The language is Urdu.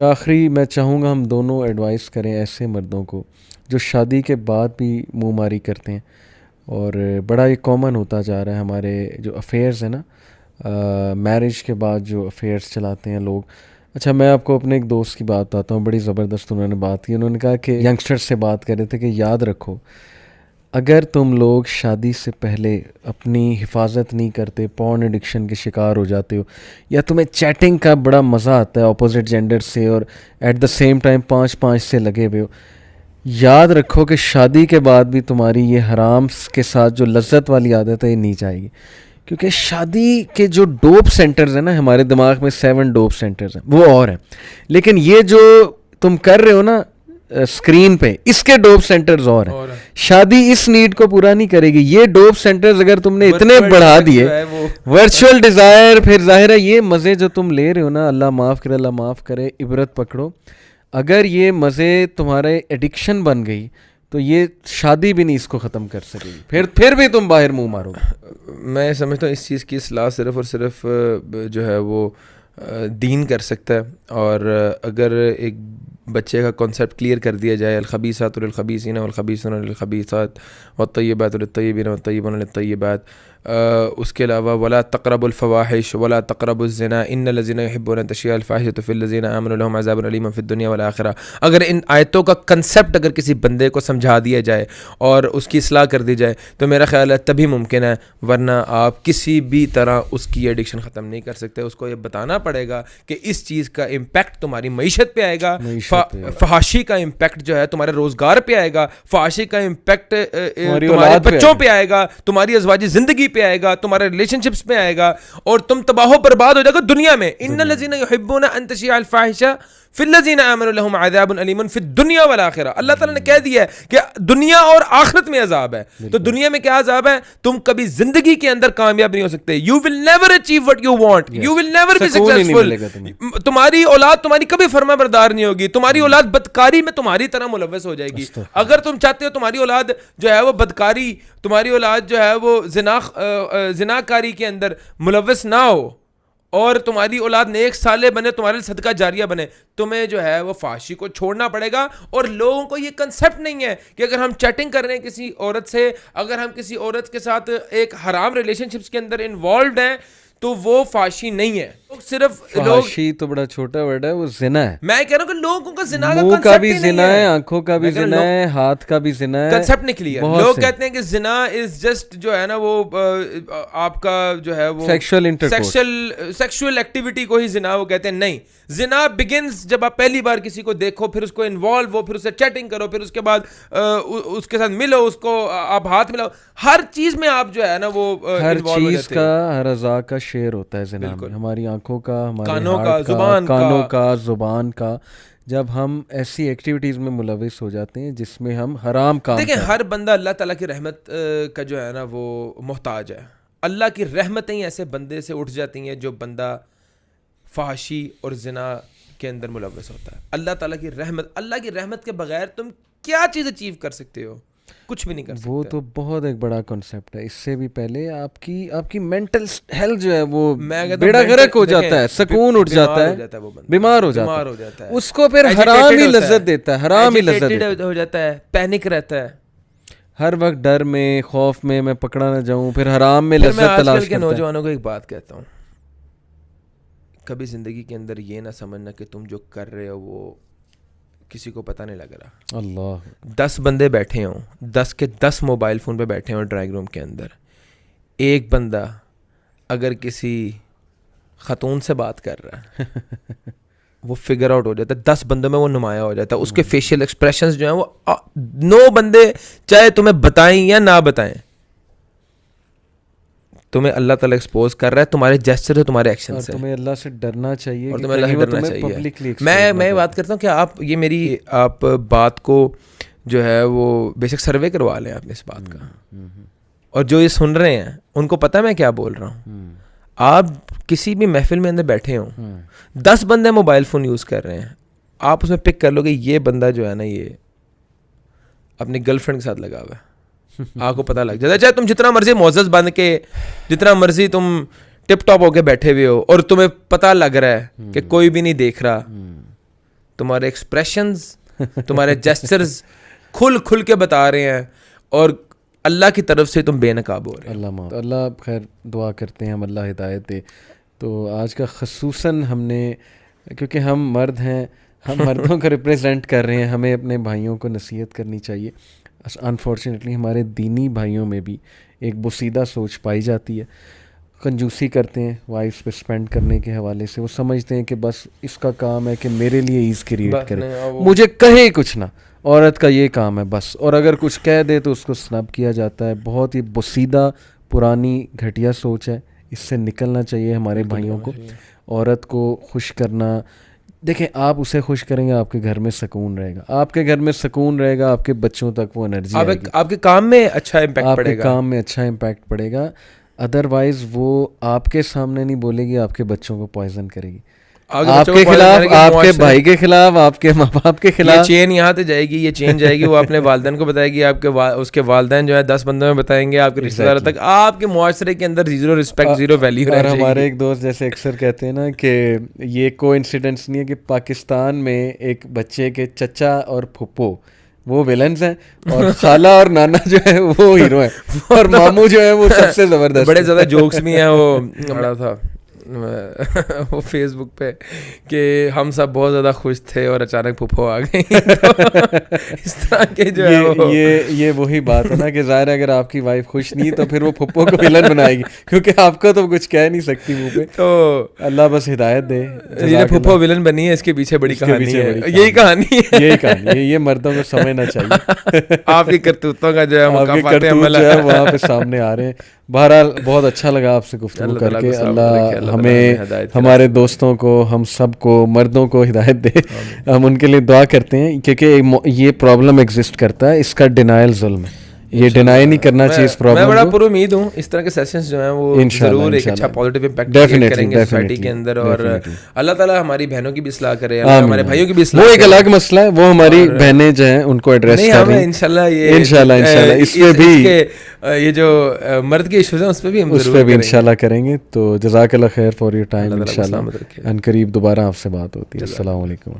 آخری میں چاہوں گا ہم دونوں ایڈوائس کریں ایسے مردوں کو جو شادی کے بعد بھی منہ ماری کرتے ہیں، اور بڑا یہ کامن ہوتا جا رہا ہے ہمارے جو افیئرز ہیں نا، میرج کے بعد جو افیئرز چلاتے ہیں لوگ. اچھا، میں آپ کو اپنے ایک دوست کی بات بتاتا ہوں، بڑی زبردست انہوں نے بات کی. انہوں نے کہا کہ ینگسٹرز سے بات کر رہے تھے کہ یاد رکھو، اگر تم لوگ شادی سے پہلے اپنی حفاظت نہیں کرتے، پورن ایڈکشن کے شکار ہو جاتے ہو، یا تمہیں چیٹنگ کا بڑا مزہ آتا ہے اپوزٹ جینڈر سے اور ایٹ دا سیم ٹائم 5 سے لگے ہوئے ہو، یاد رکھو کہ شادی کے بعد بھی تمہاری یہ حرام کے ساتھ جو لذت والی عادت ہے یہ نہیں جائے گی. کیونکہ شادی کے جو ڈوپ سینٹرز ہیں نا، ہمارے دماغ میں 7 ڈوپ سینٹرز ہیں، وہ اور ہیں، لیکن یہ جو تم کر رہے ہو نا اسکرین پہ، اس کے ڈوپ سینٹرز اور ہیں. شادی اس نیڈ کو پورا نہیں کرے گی. یہ ڈوپ سینٹرز اگر تم نے اتنے بڑھا دیے، ورچوئل ڈیزائر، پھر ظاہر ہے یہ مزے جو تم لے رہے ہو نا، اللہ معاف کرے، اللہ معاف کرے، عبرت پکڑو. اگر یہ مزے تمہارے ایڈکشن بن گئی تو یہ شادی بھی نہیں اس کو ختم کر سکے گی، پھر بھی تم باہر منہ مارو گے. میں سمجھتا ہوں اس چیز کی اصلاح صرف اور صرف جو ہے وہ دین کر سکتا ہے. اور اگر ایک بچے کا کانسیپٹ کلیئر کر دیا جائے، الخبیثات للخبیثین والخبیثون للخبیثات والطیبات للطیبین والطیبون للطیبات، اس کے علاوہ ولا تقربوا الفواحش ولا تقربوا الزنا ان الذين يحبون ان تشيع الفاحشة في الذين آمنوا لهم عذاب أليم في الدنيا والآخرة. اگر ان آیتوں کا کنسیپٹ اگر کسی بندے کو سمجھا دیا جائے اور اس کی اصلاح کر دی جائے تو میرا خیال ہے تبھی ممکن ہے، ورنہ آپ کسی بھی طرح اس کی ایڈکشن ختم نہیں کر سکتے. اس کو یہ بتانا پڑے گا کہ اس چیز کا امپیکٹ تمہاری معیشت پہ آئے گا، فحاشی کا امپیکٹ جو ہے تمہارے روزگار پہ آئے گا، فحاشی کا امپیکٹ تمہارے بچوں پہ آئے گا، تمہاری ازواجی زندگی پہ آئے گا، تمہارے ریلیشن شپس میں آئے گا، اور تم تباہ و برباد ہو جائے گا دنیا میں. ان الذین یحبون ان تشیع الفاحشہ فی الذین آمنوا لهم عذاب علیم فی الدنیا والآخرہ. اللہ تعالیٰ نے کہہ دیا ہے کہ دنیا اور آخرت میں عذاب ہے. تو دنیا میں کیا عذاب ہے؟ تم کبھی زندگی کے اندر کامیاب نہیں ہو سکتے. You will never achieve what you want, you will never be successful. تمہاری اولاد تمہاری کبھی فرما بردار نہیں ہوگی، تمہاری اولاد بدکاری میں تمہاری طرح ملوث ہو جائے گی. اگر تم چاہتے ہو تمہاری اولاد جو ہے وہ بدکاری، تمہاری اولاد جو ہے وہ زناکاری کے اندر ملوث نہ ہو، اور تمہاری اولاد نیک صالح بنے، تمہارے لیے صدقہ جاریہ بنے، تمہیں جو ہے وہ فحاشی کو چھوڑنا پڑے گا. اور لوگوں کو یہ کنسیپٹ نہیں ہے کہ اگر ہم چیٹنگ کر رہے ہیں کسی عورت سے، اگر ہم کسی عورت کے ساتھ ایک حرام ریلیشن شپس کے اندر انوالوڈ ہیں تو وہ فحاشی نہیں ہے. صرف فحاشی تو بڑا چھوٹا ورڈ ہے، وہ زنا ہے. میں کہہ رہا ہوں کہ لوگوں کا زنا کا منہ کا بھی زنا ہے، آنکھوں کا بھی زنا ہے، ہاتھ کا بھی زنا ہے. کنسیپٹ نکلی ہے. لوگ کہتے ہیں کہ زنا از جسٹ جو ہے نا وہ آپ کا جو ہے وہ سیکشل ایکٹیویٹی کو ہی زنا وہ کہتے ہیں. نہیں، زنا بگنز جب آپ پہلی بار کسی کو دیکھو، پھر اس کو انوالو ہو، پھر اس سے چیٹنگ کرو، پھر اس کے بعد اس کے ساتھ ملو، اس کو آپ ہاتھ ملاؤ، ہر چیز میں آپ جو ہے نا وہ ہر چیز کا، ہر اعضاء کا شیئر ہوتا ہے زنا میں. ہماری آنکھوں کا، ہمارے کانوں کا، زبان کا. جب ہم ایسی ایکٹیویٹیز میں ملوث ہو جاتے ہیں جس میں ہم حرام کام دیکھیں، ہر بندہ اللہ تعالیٰ کی رحمت کا جو ہے نا وہ محتاج ہے. اللہ کی رحمتیں ایسے بندے سے اٹھ جاتی ہیں جو بندہ فحاشی اور زنا کے اندر ملوث ہوتا ہے. اللہ تعالیٰ کی رحمت، اللہ کی رحمت کے بغیر تم کیا چیز اچیو کر سکتے ہو؟ کچھ بھی نہیں کر سکتے. وہ تو بہت ایک بڑا کنسیپٹ ہے. اس سے بھی پہلے آپ کی مینٹل ہیلتھ جو ہے وہ بیڑا غرق ہو جاتا ہے، سکون اٹھ جاتا ہے، بیمار ہو جاتا ہے. اس کو پھر حرام ہی لذت دیتا ہے، حرام ہی لذت ہو جاتا ہے، پینک رہتا ہے ہر وقت، ڈر میں، خوف میں پکڑا نہ جاؤں، پھر حرام میں لذت تلاش کرتا ہے. میں نوجوانوں کو ایک بات کہتا ہوں، کبھی زندگی کے اندر یہ نہ سمجھنا کہ تم جو کر رہے ہو وہ کسی کو پتہ نہیں لگ رہا. اللہ 10 بندے بیٹھے ہوں، 10 کے 10 موبائل فون پہ بیٹھے ہوں ڈرائنگ روم کے اندر، ایک بندہ اگر کسی خاتون سے بات کر رہا ہے وہ فگر آؤٹ ہو جاتا ہے، 10 بندوں میں وہ نمایاں ہو جاتا ہے. اس کے فیشیل ایکسپریشنز جو ہیں وہ 9 بندے چاہے تمہیں بتائیں یا نہ بتائیں، تمہیں اللہ تعالیٰ ایکسپوز کر رہا ہے تمہارے جیسچر سے، تمہارے ایکشن سے. تمہیں اللہ سے ڈرنا چاہیے، اور تمہیں اللہ سے ڈرنا چاہیے. میں بات کرتا ہوں کہ آپ یہ میری آپ بات کو جو ہے وہ بے شک سروے کروا لیں آپ نے اس بات کا، اور جو یہ سن رہے ہیں ان کو پتہ میں کیا بول رہا ہوں. آپ کسی بھی محفل میں اندر بیٹھے ہوں، 10 بندے موبائل فون یوز کر رہے ہیں، آپ اس میں پک کر لو کہ یہ بندہ جو ہے نا یہ اپنی گرل فرینڈ کے ساتھ لگا ہوا ہے. آپ کو پتہ لگ جاتا ہے. چاہے تم جتنا مرضی معزز بن کے، جتنا مرضی تم ٹپ ٹاپ ہو کے بیٹھے ہوئے ہو اور تمہیں پتہ لگ رہا ہے کہ کوئی بھی نہیں دیکھ رہا، تمہارے ایکسپریشنز, تمہارے جیسچرز کھل کھل کے بتا رہے ہیں, اور اللہ کی طرف سے تم بے نقاب ہو رہے ہیں. اللہ خیر دعا کرتے ہیں ہم اللہ ہدایت دے. تو آج کا خصوصاً ہم نے, کیونکہ ہم مرد ہیں, ہم مردوں کو ریپریزنٹ کر رہے ہیں, ہمیں اپنے بھائیوں کو نصیحت کرنی چاہیے. انفارچونیٹلی ہمارے دینی بھائیوں میں بھی ایک بوسیدہ سوچ پائی جاتی ہے, کنجوسی کرتے ہیں وائفس پہ اسپینڈ کرنے کے حوالے سے. وہ سمجھتے ہیں کہ بس اس کا کام ہے کہ میرے لیے ایز کریٹ کرے, مجھے کہے کچھ نہ, عورت کا یہ کام ہے بس, اور اگر کچھ کہہ دے تو اس کو سنب کیا جاتا ہے. بہت ہی بوسیدہ پرانی گھٹیا سوچ ہے, اس سے نکلنا چاہیے ہمارے بھائیوں کو. عورت کو خوش کرنا, دیکھیں آپ اسے خوش کریں گے, آپ کے گھر میں سکون رہے گا, آپ کے گھر میں سکون رہے گا, آپ کے بچوں تک وہ انرجی آئے گی, آپ کے کام میں اچھا امپیکٹ پڑے گا, آپ کے کام میں اچھا امپیکٹ پڑے گا. ادروائز وہ آپ کے سامنے نہیں بولے گی, آپ کے بچوں کو پوائزن کرے گی, آپ کے خلاف, آپ کے بھائی کے خلاف, آپ کے ماں باپ کے خلاف. یہ چین یہاں سے جائے گی, یہ چین جائے گی, وہ اپنے والدین کو بتائے گی, آپ کے اس کے والدین جو ہے 10 بندوں میں بتائیں گے, آپ کے رشتہ داروں تک. آپ کے معاشرے کے اندر زیرو رسپیکٹ, زیرو ویلیو. اور ہمارے ایک دوست جیسے اکثر کہتے ہیں نا کہ یہ کو انسیڈنٹس نہیں ہے کہ پاکستان میں ایک بچے کے چچا اور پھپھو وہ ویلنز ہیں, اور خالہ اور نانا جو ہے وہ ہیرو ہیں, اور ماموں جو ہے وہ سب سے زبردست. بڑے زیادہ جوکس بھی ہیں. وہ بڑا تھا وہ فیس بک پہ کہ ہم سب بہت زیادہ خوش تھے اور اچانک پھپھو آ گئی. اس طرح کے جو ہے یہ وہی بات ہے نا کہ ظاہر ہے اگر آپ کی وائف خوش نہیں تو پھر وہ پھپھو کو ویلن بنائے گی, کیونکہ آپ کو تو کچھ کہہ نہیں سکتی منہ پہ. تو اللہ بس ہدایت دے. یہ پھپھو ویلن بنی ہے, اس کے پیچھے بڑی کہانی ہے, یہی کہانی ہے, یہی کہانی ہے. یہ مردوں کو سمجھنا چاہیے. آپ کی کرتوتوں کا جو ہے مقامات عمل ہے وہاں پہ سامنے آ رہے ہیں. بہرحال بہت اچھا لگا آپ سے گفتگو کر کے. اللہ ہمیں, ہمارے دوستوں کو, ہم سب کو, مردوں کو ہدایت دے. ہم ان کے لیے دعا کرتے ہیں, کیونکہ یہ پرابلم ایگزسٹ کرتا ہے, اس کا ڈینائل ظلم ہے, یہ ڈینائی نہیں کرنا چاہیے اس پرابلم کو. میں بڑا پر امید ہوں اس طرح کے سیشنز جو ہیں وہ ضرور ایک اچھا پازیٹیو امپیکٹ کریٹ کریں گے سوسائٹی کے اندر, اور اللہ تعالیٰ ہماری بہنوں کی بھی اصلاح کرے, ہمارے بھائیوں کی بھی اصلاح. وہ ایک الگ مسئلہ ہے, وہ ہماری بہنیں جو ہیں ان کو ایڈریس کریں گے انشاءاللہ. اس پہ بھی یہ جو مرد کے ایشوز ہیں اس پہ بھی ہم اس پہ بھی انشاءاللہ کریں گے. تو جزاک اللہ خیر فار یور ٹائم. انشاءاللہ ان قریب دوبارہ آپ سے بات ہوتی ہے. السلام علیکم.